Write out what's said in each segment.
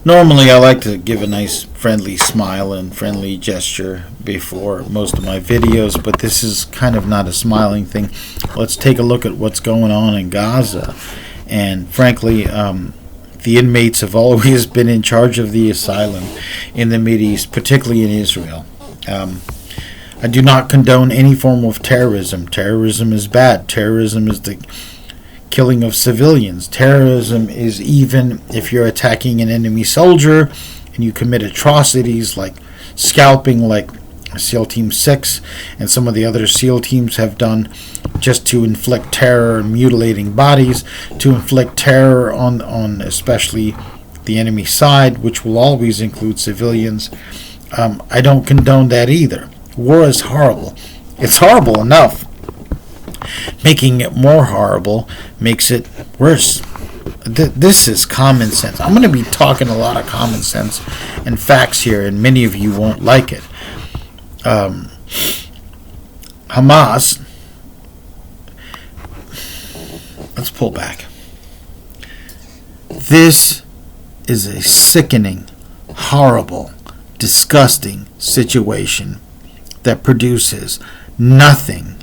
Normally, I like to give a nice friendly smile and friendly gesture before most of my videos, but this is kind of not a smiling thing. Let's take a look at what's going on in Gaza. And frankly, the inmates have always been in charge of the asylum in the Mideast, particularly in Israel. I do not condone any form of terrorism. Terrorism is bad. Terrorism is the killing of civilians. Terrorism is even if you're attacking an enemy soldier and you commit atrocities like scalping, like SEAL Team 6 and some of the other SEAL teams have done, just to inflict terror and mutilating bodies, to inflict terror on especially the enemy side, which will always include civilians. I don't condone that either. War is horrible. It's horrible enough. Making it more horrible makes it worse. This is common sense. I'm going to be talking a lot of common sense and facts here, and many of you won't like it. Hamas, let's pull back. This is a sickening, horrible, disgusting situation that produces nothing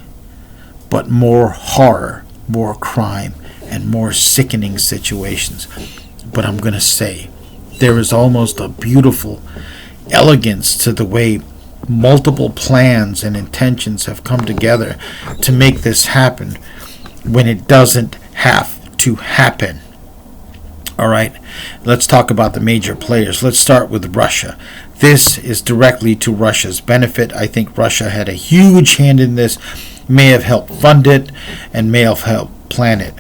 but more horror, more crime, and more sickening situations. But I'm going to say, there is almost a beautiful elegance to the way multiple plans and intentions have come together to make this happen when it doesn't have to happen. All right, let's talk about the major players. Let's start with Russia. This is directly to Russia's benefit. I think Russia had a huge hand in this, may have helped fund it, and may have helped plan it.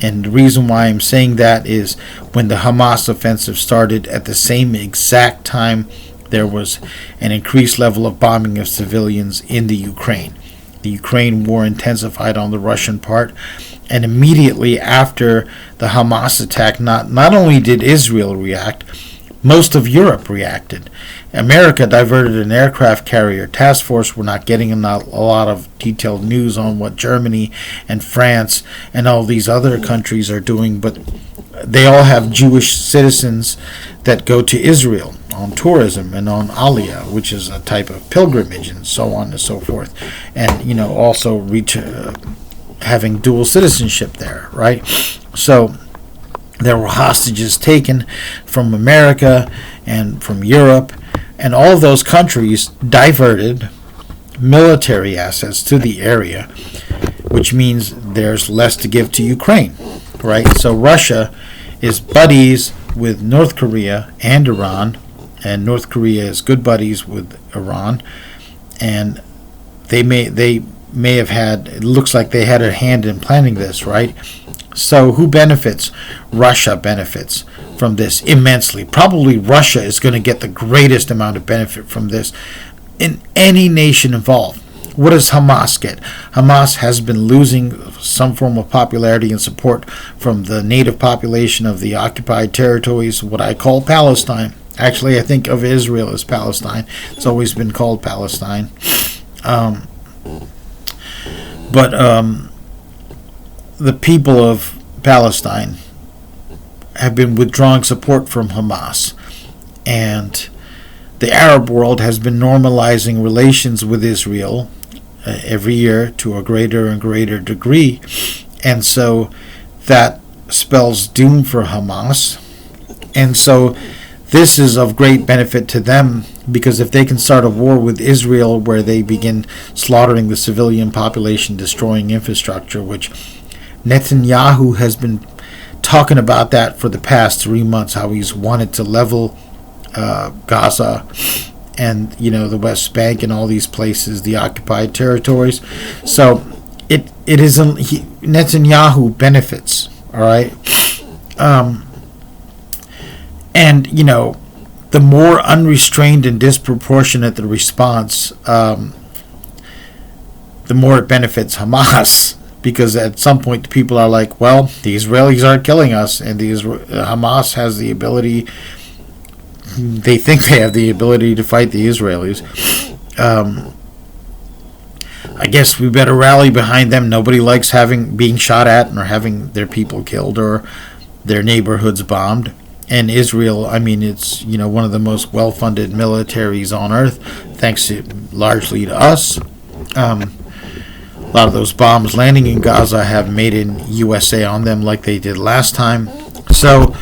And the reason why I'm saying that is when the Hamas offensive started, at the same exact time, there was an increased level of bombing of civilians in the Ukraine. The Ukraine war intensified on the Russian part, and immediately after the Hamas attack, not only did Israel react, most of Europe reacted. America diverted an aircraft carrier task force. We're not getting a lot of detailed news on what Germany and France and all these other countries are doing, but they all have Jewish citizens that go to Israel on tourism and on Aliyah, which is a type of pilgrimage, and so on and so forth. And, also having dual citizenship there, right? So there were hostages taken from America and from Europe, and all of those countries diverted military assets to the area, which means there's less to give to Ukraine, right? So Russia is buddies with North Korea and Iran, and North Korea is good buddies with Iran, and they may have had, it looks like they had a hand in planning this, right? So who benefits? Russia benefits from this immensely. Probably Russia is going to get the greatest amount of benefit from this in any nation involved. What does Hamas get? Hamas has been losing some form of popularity and support from the native population of the occupied territories, what I call Palestine. Actually, I think of Israel as Palestine. It's always been called Palestine. But the people of Palestine have been withdrawing support from Hamas, and the Arab world has been normalizing relations with Israel every year to a greater and greater degree, and so that spells doom for Hamas. And so this is of great benefit to them, because if they can start a war with Israel where they begin slaughtering the civilian population, destroying infrastructure, which Netanyahu has been talking about that for the past 3 months, how he's wanted to level Gaza and the West Bank and all these places, the occupied territories. So it isn't, Netanyahu benefits, all right. And the more unrestrained and disproportionate the response, the more it benefits Hamas, because at some point the people are like, well, the Israelis are killing us, and Hamas has the ability, they think they have the ability to fight the Israelis. I guess we better rally behind them. Nobody likes being shot at or having their people killed or their neighborhoods bombed. And Israel, I mean, it's, one of the most well-funded militaries on earth, thanks largely to us. A lot of those bombs landing in Gaza have made in USA on them like they did last time. So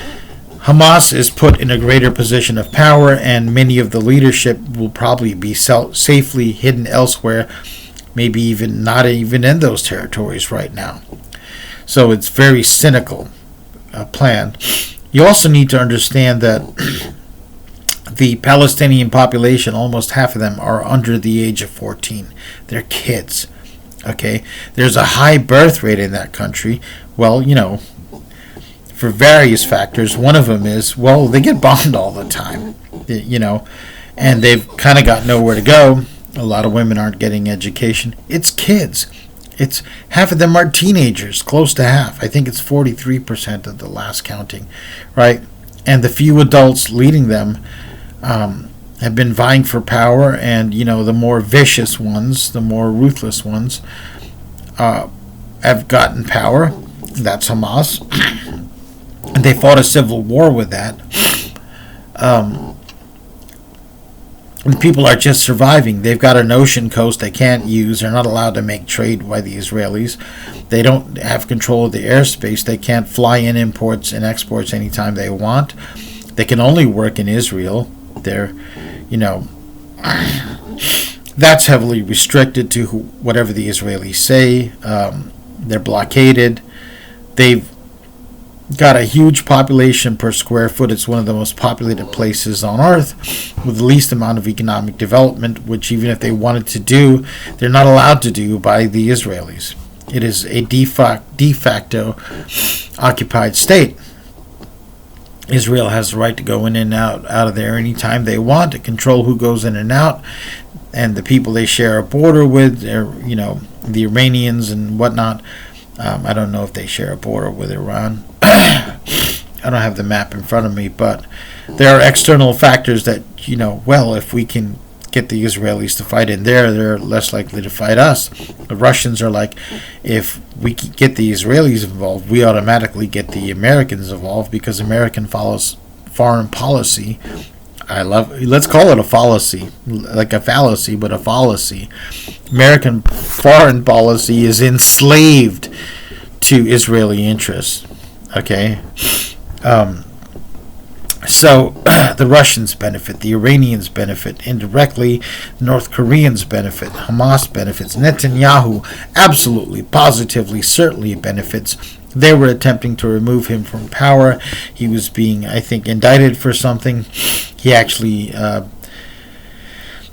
Hamas is put in a greater position of power, and many of the leadership will probably be safely hidden elsewhere, maybe even not even in those territories right now. So it's very cynical plan. You also need to understand that the Palestinian population, almost half of them, are under the age of 14. They're kids. Okay? There's a high birth rate in that country. Well, for various factors. One of them is, they get bombed all the time. And they've kind of got nowhere to go. A lot of women aren't getting education. It's kids. It's half of them are teenagers, close to half. I think it's 43% of the last counting, right? And the few adults leading them have been vying for power, and the more vicious ones, the more ruthless ones, have gotten power. That's Hamas, and they fought a civil war with that. And people are just surviving. They've got an ocean coast they can't use. They're not allowed to make trade by the Israelis. They don't have control of the airspace. They can't fly in imports and exports anytime they want. They can only work in Israel. They're, that's heavily restricted to whatever the Israelis say. They're blockaded. They've got a huge population per square foot. It's one of the most populated places on earth with the least amount of economic development, which even if they wanted to do, they're not allowed to do by the Israelis. It is a de facto occupied state. Israel has the right to go in and out of there anytime they want, to control who goes in and out, and the people they share a border with, the Iranians and whatnot. I don't know if they share a border with Iran. I don't have the map in front of me, but there are external factors that, if we can get the Israelis to fight in there, they're less likely to fight us. The Russians are like, if we get the Israelis involved, we automatically get the Americans involved, because American follows foreign policy. Let's call it a fallacy, like a fallacy, but a fallacy. American foreign policy is enslaved to Israeli interests. Okay? So the Russians benefit, the Iranians benefit, indirectly, North Koreans benefit, Hamas benefits, Netanyahu absolutely, positively, certainly benefits. They were attempting to remove him from power. He was being, I think, indicted for something. He actually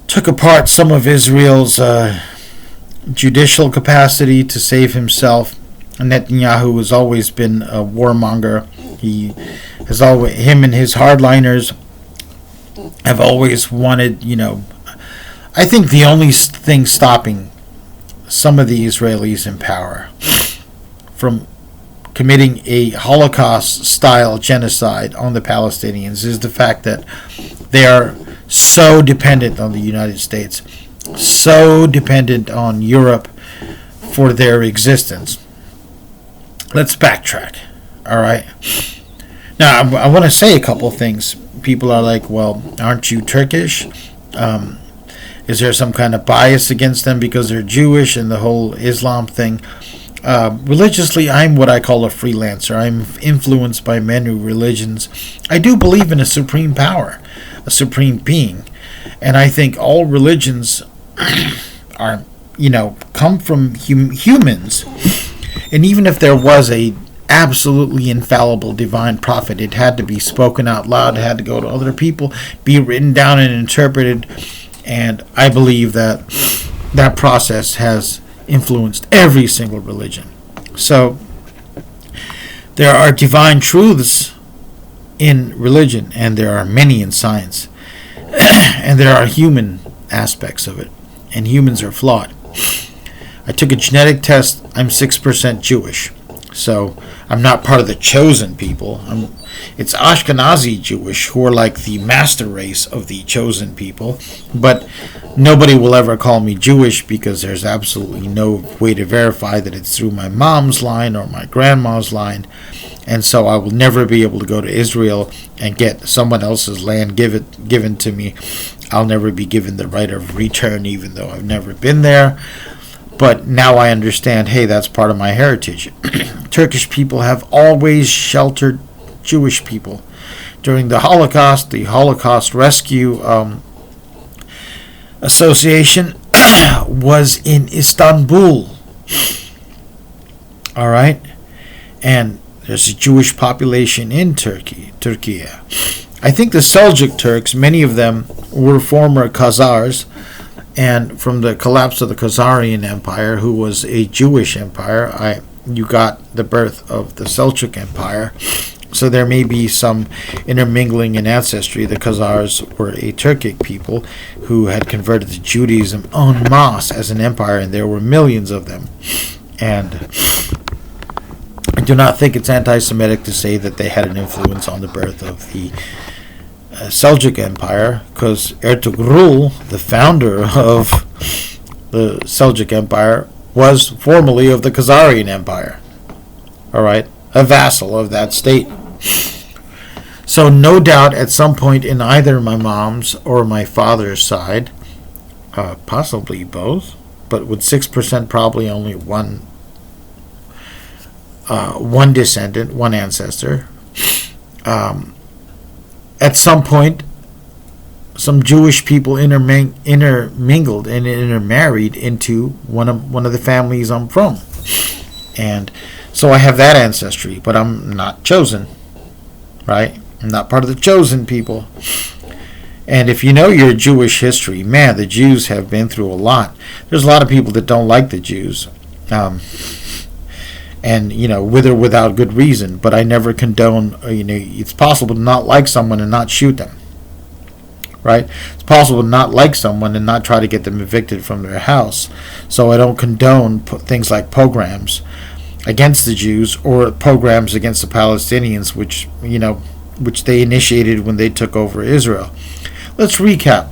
took apart some of Israel's judicial capacity to save himself. Netanyahu has always been a warmonger. Him and his hardliners have always wanted, I think the only thing stopping some of the Israelis in power from committing a Holocaust-style genocide on the Palestinians is the fact that they are so dependent on the United States, so dependent on Europe for their existence. Let's backtrack, all right? Now, I want to say a couple things. People are like, well, aren't you Turkish? Is there some kind of bias against them because they're Jewish and the whole Islam thing? Religiously, I'm what I call a freelancer. I'm influenced by many religions. I do believe in a supreme power, a supreme being. And I think all religions are, come from humans. And even if there was a absolutely infallible divine prophet, it had to be spoken out loud, it had to go to other people, be written down and interpreted. And I believe that that process has influenced every single religion. So there are divine truths in religion, and there are many in science. And there are human aspects of it, and humans are flawed. I took a genetic test. I'm 6% Jewish, so I'm not part of the chosen people. It's Ashkenazi Jewish who are like the master race of the chosen people, but nobody will ever call me Jewish because there's absolutely no way to verify that it's through my mom's line or my grandma's line, and so I will never be able to go to Israel and get someone else's land given to me. I'll never be given the right of return, even though I've never been there. But now I understand, hey, that's part of my heritage. Turkish people have always sheltered Jewish people. During the Holocaust Rescue Association was in Istanbul. All right? And there's a Jewish population in Turkey. I think the Seljuk Turks, many of them were former Khazars, and from the collapse of the Khazarian Empire, who was a Jewish empire, you got the birth of the Seljuk Empire. So there may be some intermingling in ancestry. The Khazars were a Turkic people who had converted to Judaism en masse as an empire, and there were millions of them. And I do not think it's anti-Semitic to say that they had an influence on the birth of the Seljuk Empire, because Ertugrul, the founder of the Seljuk Empire, was formerly of the Khazarian Empire. All right, a vassal of that state. So no doubt at some point in either my mom's or my father's side, possibly both, but with 6% probably only one descendant, one ancestor. At some point, some Jewish people intermingled and intermarried into one of the families I'm from, and so I have that ancestry. But I'm not chosen, right? I'm not part of the chosen people. And if you know your Jewish history, man, the Jews have been through a lot. There's a lot of people that don't like the Jews. And, with or without good reason. But I never condone, it's possible to not like someone and not shoot them. Right? It's possible to not like someone and not try to get them evicted from their house. So I don't condone things like pogroms against the Jews or pogroms against the Palestinians, which they initiated when they took over Israel. Let's recap.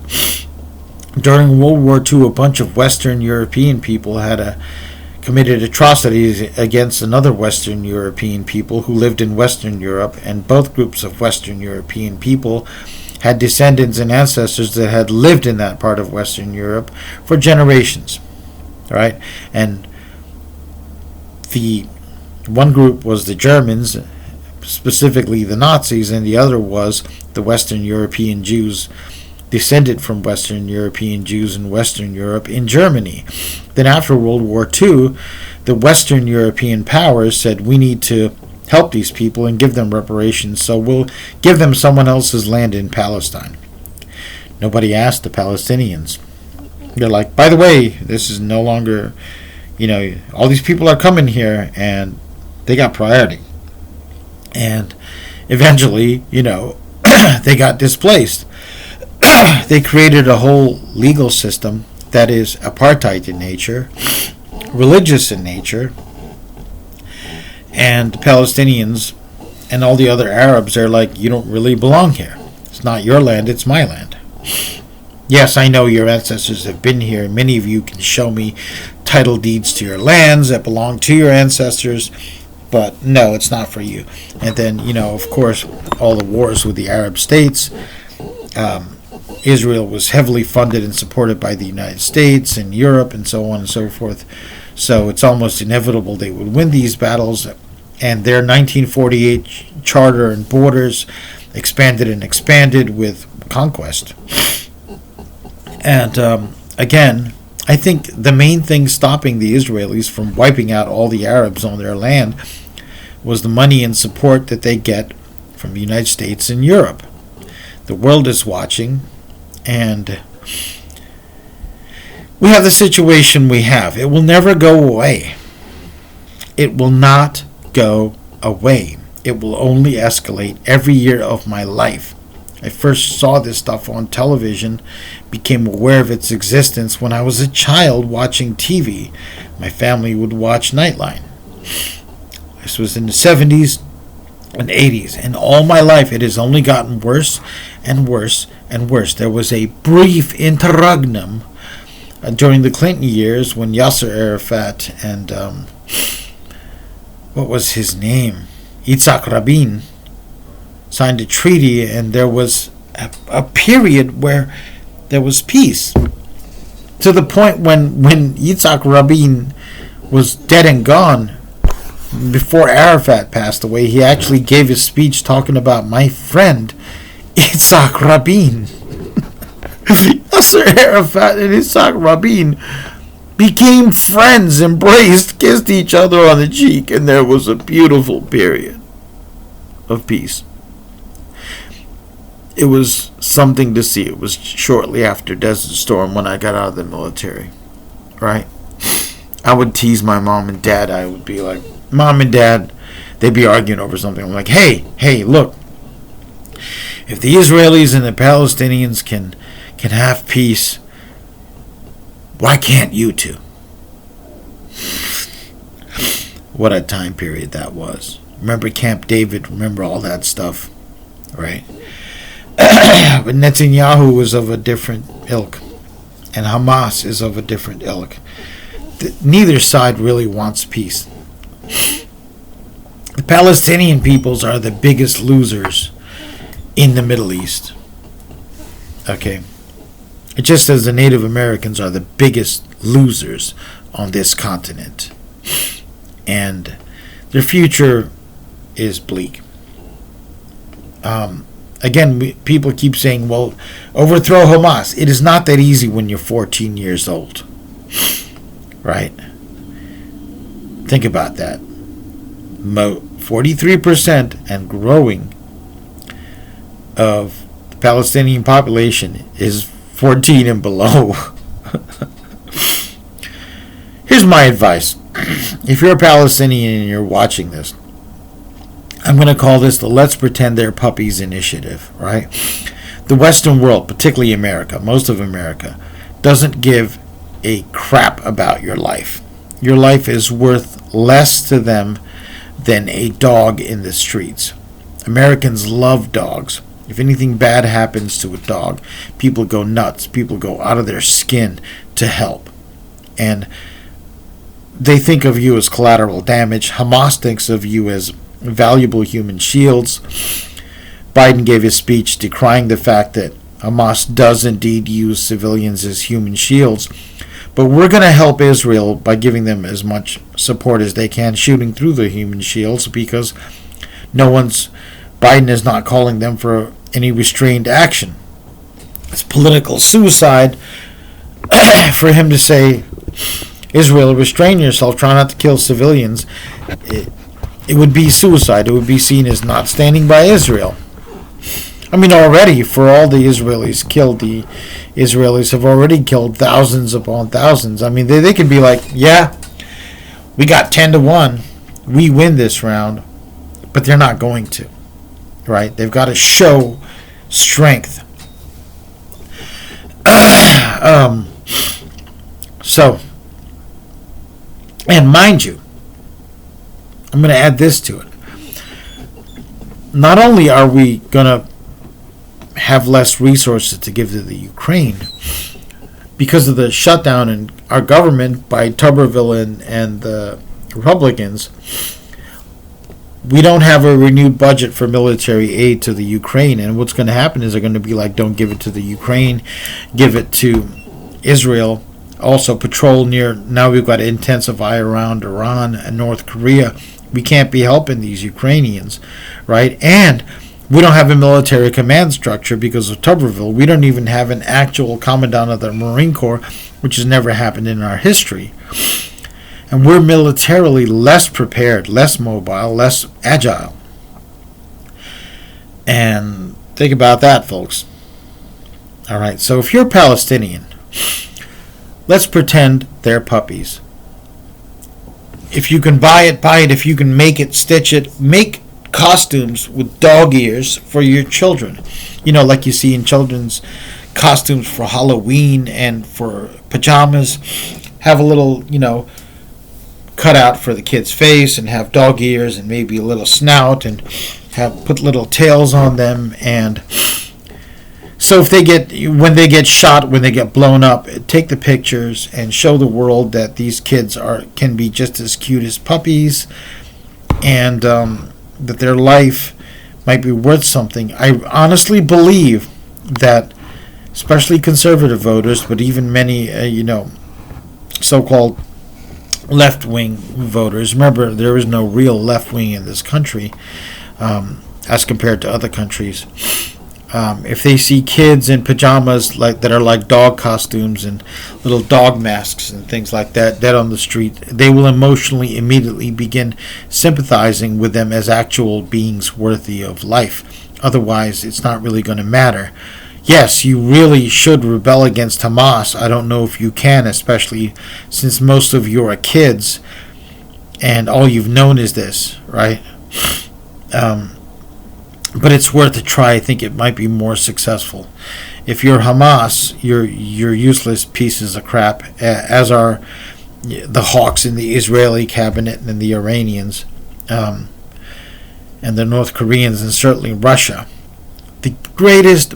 During World War II, a bunch of Western European people had committed atrocities against another Western European people who lived in Western Europe, and both groups of Western European people had descendants and ancestors that had lived in that part of Western Europe for generations, right? And the one group was the Germans, specifically the Nazis, and the other was the Western European Jews descended from Western European Jews in Western Europe in Germany. Then after World War II, the Western European powers said, we need to help these people and give them reparations, so we'll give them someone else's land in Palestine. Nobody asked the Palestinians. They're like, by the way, this is no longer, all these people are coming here, and they got priority. And eventually, they got displaced. They created a whole legal system that is apartheid in nature, religious in nature, and the Palestinians and all the other Arabs are like, you don't really belong here. It's not your land, it's my land. Yes, I know your ancestors have been here. Many of you can show me title deeds to your lands that belong to your ancestors, but no, it's not for you. And then, of course, all the wars with the Arab states. Israel was heavily funded and supported by the United States and Europe and so on and so forth. So it's almost inevitable they would win these battles. And their 1948 charter and borders expanded with conquest. And again, I think the main thing stopping the Israelis from wiping out all the Arabs on their land was the money and support that they get from the United States and Europe. The world is watching, and we have the situation we have. It will never go away. It will not go away. It will only escalate every year of my life. I first saw this stuff on television, became aware of its existence when I was a child watching TV. My family would watch Nightline. This was in the 70s, and 80s. And all my life, it has only gotten worse and worse and worse. There was a brief interregnum during the Clinton years when Yasser Arafat and what was his name? Yitzhak Rabin signed a treaty, and there was a period where there was peace. To the point when Yitzhak Rabin was dead and gone, before Arafat passed away, he actually gave a speech talking about my friend Yitzhak Rabin. Yasser Arafat and Yitzhak Rabin became friends, embraced, kissed each other on the cheek, and there was a beautiful period of peace. It was something to see. It was shortly after Desert Storm when I got out of the military, right? I would tease my mom and dad. I would be like, Mom and Dad, they'd be arguing over something. I'm like, hey, look, if the Israelis and the Palestinians can have peace, why can't you two? What a time period that was. Remember Camp David, remember all that stuff, right? But Netanyahu was of a different ilk, and Hamas is of a different ilk. Neither side really wants peace. The Palestinian peoples are the biggest losers in the Middle East. Okay? It just says the Native Americans are the biggest losers on this continent. And their future is bleak. Again, people keep saying, well, overthrow Hamas. It is not that easy when you're 14 years old. Right? Think about that. 43% and growing of the Palestinian population is 14 and below. Here's my advice. If you're a Palestinian and you're watching this, I'm going to call this the Let's Pretend They're Puppies initiative, right? The Western world, particularly America, most of America, doesn't give a crap about your life. Your life is worth less to them than a dog in the streets. Americans love dogs. If anything bad happens to a dog, people go nuts. People go out of their skin to help. And they think of you as collateral damage. Hamas thinks of you as valuable human shields. Biden gave a speech decrying the fact that Hamas does indeed use civilians as human shields. But we're going to help Israel by giving them as much support as they can, shooting through the human shields, because Biden is not calling them for any restrained action. It's political suicide for him to say, Israel, restrain yourself, try not to kill civilians. It would be suicide. It would be seen as not standing by Israel. I mean, already, for all the Israelis killed, the Israelis have already killed thousands upon thousands. I mean, they could be like, yeah, we got 10-1. We win this round. But they're not going to. Right? They've got to show strength. So, and mind you, I'm going to add this to it. Not only are we going to have less resources to give to the Ukraine because of the shutdown in our government by Tuberville and the Republicans, we don't have a renewed budget for military aid to the Ukraine. And what's going to happen is they're going to be like, don't give it to the Ukraine, give it to Israel. Also patrol near, now we've got to intensify around Iran and North Korea. We can't be helping these Ukrainians, right? And we don't have a military command structure because of Tuberville. We don't even have an actual commandant of the Marine Corps, which has never happened in our history. And we're militarily less prepared, less mobile, less agile. And think about that, folks. All right, so if you're Palestinian, let's pretend they're puppies. If you can buy it, buy it. If you can make it, stitch it. Make costumes with dog ears for your children. You know, like you see in children's costumes for Halloween and for pajamas. Have a little, cutout for the kid's face and have dog ears and maybe a little snout and have put little tails on them. And so when they get shot, when they get blown up, take the pictures and show the world that these kids can be just as cute as puppies, and that their life might be worth something. I honestly believe that, especially conservative voters, but even many, so-called left-wing voters. Remember, there is no real left-wing in this country as compared to other countries. If they see kids in pajamas that are like dog costumes and little dog masks and things like that dead on the street, they will emotionally immediately begin sympathizing with them as actual beings worthy of life. Otherwise, it's not really going to matter. Yes, you really should rebel against Hamas. I don't know if you can, especially since most of you are kids and all you've known is this, right? But it's worth a try. I think it might be more successful. If you're Hamas, you're useless pieces of crap, as are the hawks in the Israeli cabinet and the Iranians and the North Koreans, and certainly Russia. The greatest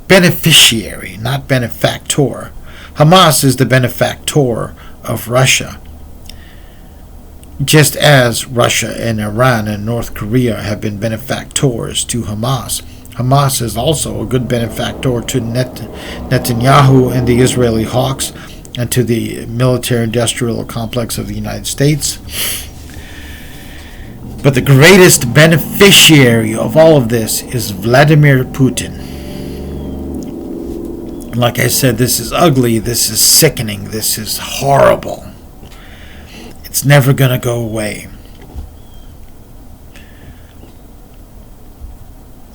beneficiary, not benefactor. Hamas is the benefactor of Russia, just as Russia and Iran and North Korea have been benefactors to Hamas. Hamas is also a good benefactor to Netanyahu and the Israeli hawks, and to the military-industrial complex of the United States. But the greatest beneficiary of all of this is Vladimir Putin. Like I said, this is ugly, this is sickening, this is horrible. It's never going to go away.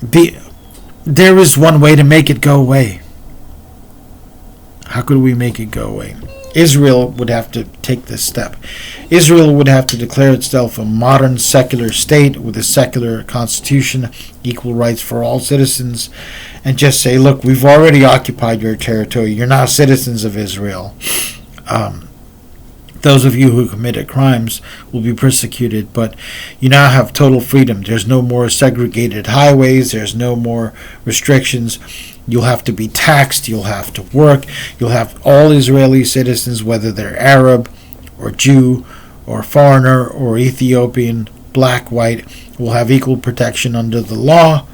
There is one way to make it go away. How could we make it go away? Israel would have to take this step. Israel would have to declare itself a modern secular state with a secular constitution, equal rights for all citizens, and just say, look, we've already occupied your territory. You're now citizens of Israel. Those of you who committed crimes will be persecuted, but you now have total freedom. There's no more segregated highways. There's no more restrictions. You'll have to be taxed. You'll have to work. You'll have all Israeli citizens, whether they're Arab or Jew or foreigner or Ethiopian, black, white, will have equal protection under the law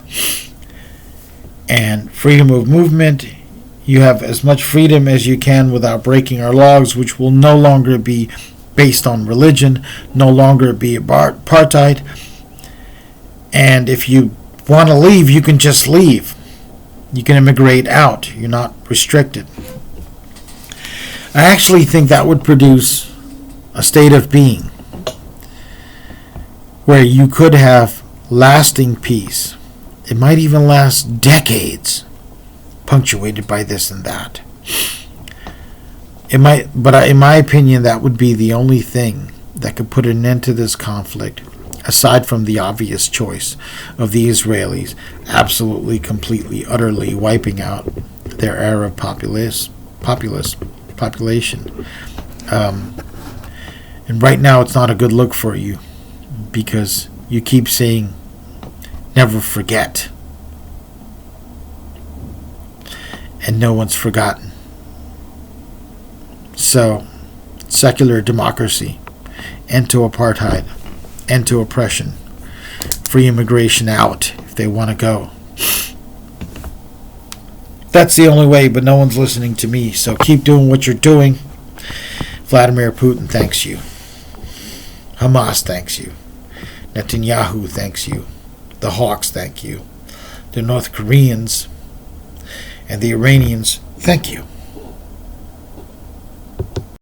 and freedom of movement. You have as much freedom as you can without breaking our laws, which will no longer be based on religion, no longer be apartheid. And if you want to leave, you can just leave. You can immigrate out. You're not restricted. I actually think that would produce a state of being where you could have lasting peace. It might even last decades, punctuated by this and that. It might, but in my opinion, that would be the only thing that could put an end to this conflict, aside from the obvious choice of the Israelis absolutely, completely, utterly wiping out their Arab population. And right now, it's not a good look for you, because you keep saying, never forget. And no one's forgotten. So, secular democracy, end to apartheid, end to oppression, free immigration out if they want to go. That's the only way, but no one's listening to me. So keep doing what you're doing. Vladimir Putin thanks you. Hamas thanks you. Netanyahu thanks you. The Hawks thank you. The North Koreans and the Iranians thank you.